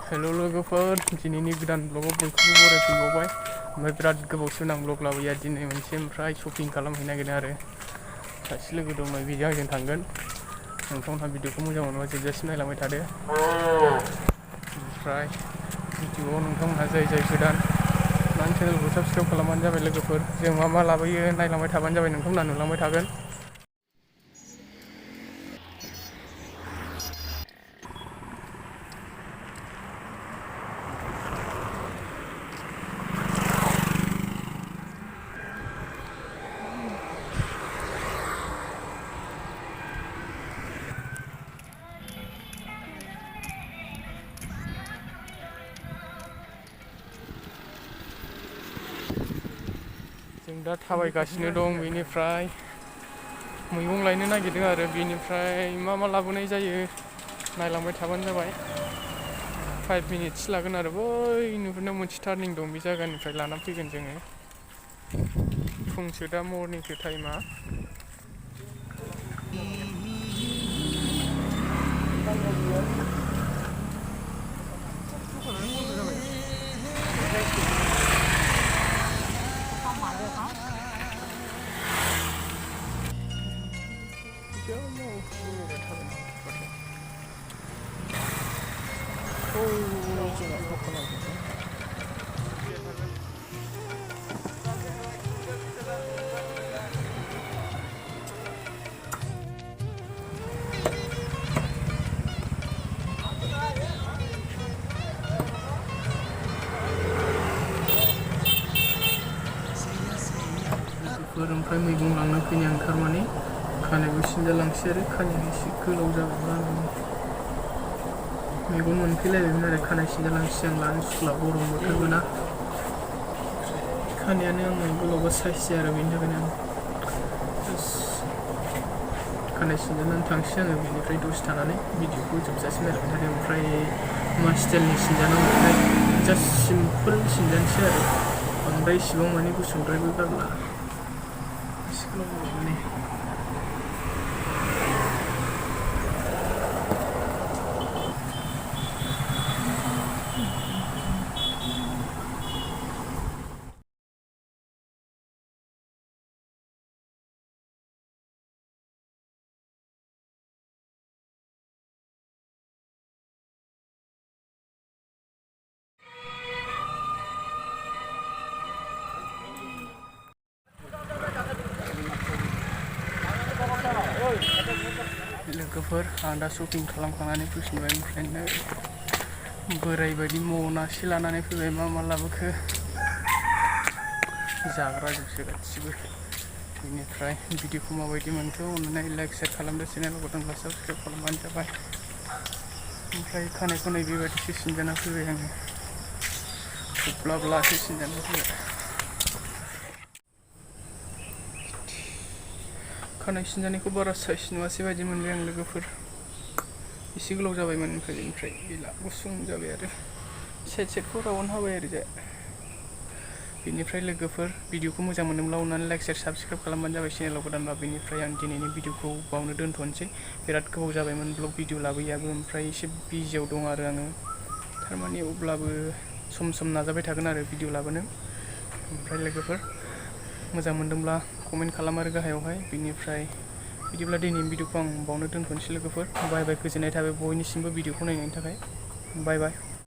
हेल' लोगोफोर, दिनैनि गोदान ब्लगाव बयखौबो बरायफिनबावबाय। ओमफ्राय बिराद गोबावसो आं ब्लग लाबोया दिनै मोनसे ओमफ्राय शपिं खालामहैनो नागिरदों आरो सासे लोगो दं बिजों आंजों थांगोन। नोंथांमोनहा भिडिअखौ मोजां मोनोबा जोबजासिम नायलांबाय थादो। ओमफ्राय भिडिअआव नोंथांमोनहा जाय गोदान आंनि चेनेलखौ साबस्क्राइब खालामबानो जाबाय लोगोफोर। जों मा लाबोयो नायलांबाय थाबानो जाबाय, नोंथांमोनहा नुलांबाय थागोन। जों दा थाबायगासिनो दं, बेनिफ्राय मैगं लायनो नागिरदों आरो बेनिफ्राय मा लाबोनाय जायो नायलांबाय थाबानो जाबाय। 5 मिनिटसो लागोन आरो बै नुहुरनायाव मोनसे टार्निं दं, बे जायगानिफ्राय लाना फैगोन जोङो। फुंसो दा, मर्निंसो टाइमा। ओमफ्राय मैगं लांनो फैनाय आं थारमाने खानायबो सिनजालांसै आरो खानाया एसे गोलाव जाबायमोन आरो मैगं मोनफैलायबायमोन आरो खानाय सिनजालांसै आं लानो स्कुला गरम बोथोरबो ना। खानायानो आंना गोलावबा साइज जाया आरो बेनि थाखायनो आं खानाय सिनजानानै थांसै आङो। बेनिफ्राय दसे थानानै भिडिअखौ जोबजासिम नायलांबाय थादों। ओमफ्राय मा स्टाइलनि सिनजानांगौथाय, जास्ट सिम्पोल सिनजानोसै आरो बांद्राय इसिबां माने गुसुंद्रायबो गारला। लोगोफोर, आं दा शपिं खालामखांनानै फैफिनबाय। ओमफ्रायनो बोराय बायदि मनासे लानानै फैबाय। मा लाबोखो, जाग्रा जोबसो गासिबो। बेनिफ्राय भिडिअखौ माबायदि मोनखो अननानै लाइक शेयार खालामदो, चेनेलखौ दंब्ला साबस्क्राइब खालामबानो जाबाय। ओमफ्राय खानायखौ नै बेबायदिसो सिनजाना फैबाय आङो, थुब्लाब्लासो सिनजाना फैबाय। खानाय सिनजानायखौ बारा साइज नुवासै बायदि मोनबाय आं लोगोफोर, एसे गोलाव जाबायमोन। बेनिफ्राय गैला, गुसुं जाबाय आरो साइडखौ राउन्ड हाबाय आरो जा। बेनिफ्राय लोगोफोर, भिडिअखौ मोजां मोनोब्ला अननानै लाइक शेयार साबस्क्राइब खालामबानो जाबाय चेनेलाव गोदानबा। बेनिफ्राय आं दिनैनि भिडिअखौ बावनो दोनथ'नोसै, बिराद गोबाव जाबायमोन ब्लग भिडिअ लाबोयाबो। ओमफ्राय एसे बिजियाव दं आरो आङो थारमाने, अब्लाबो सम नाजाबाय थागोन आरो भिडिअ लाबोनो। ओमफ्राय लोगोफोर, मोजां मोनदोंब्ला कमेन्ट खालाम आरो गाहायावहाय। बेनिफ्राय बिदिब्ला दिनैनि भिडिअखौ आं बावनो दोनथ'नोसै लोगोफोर। बाय बाय, गोजोननाय थाबाय बयनिसिमबो भिडिअखौ नायनायनि थाखाय। बाय बाय।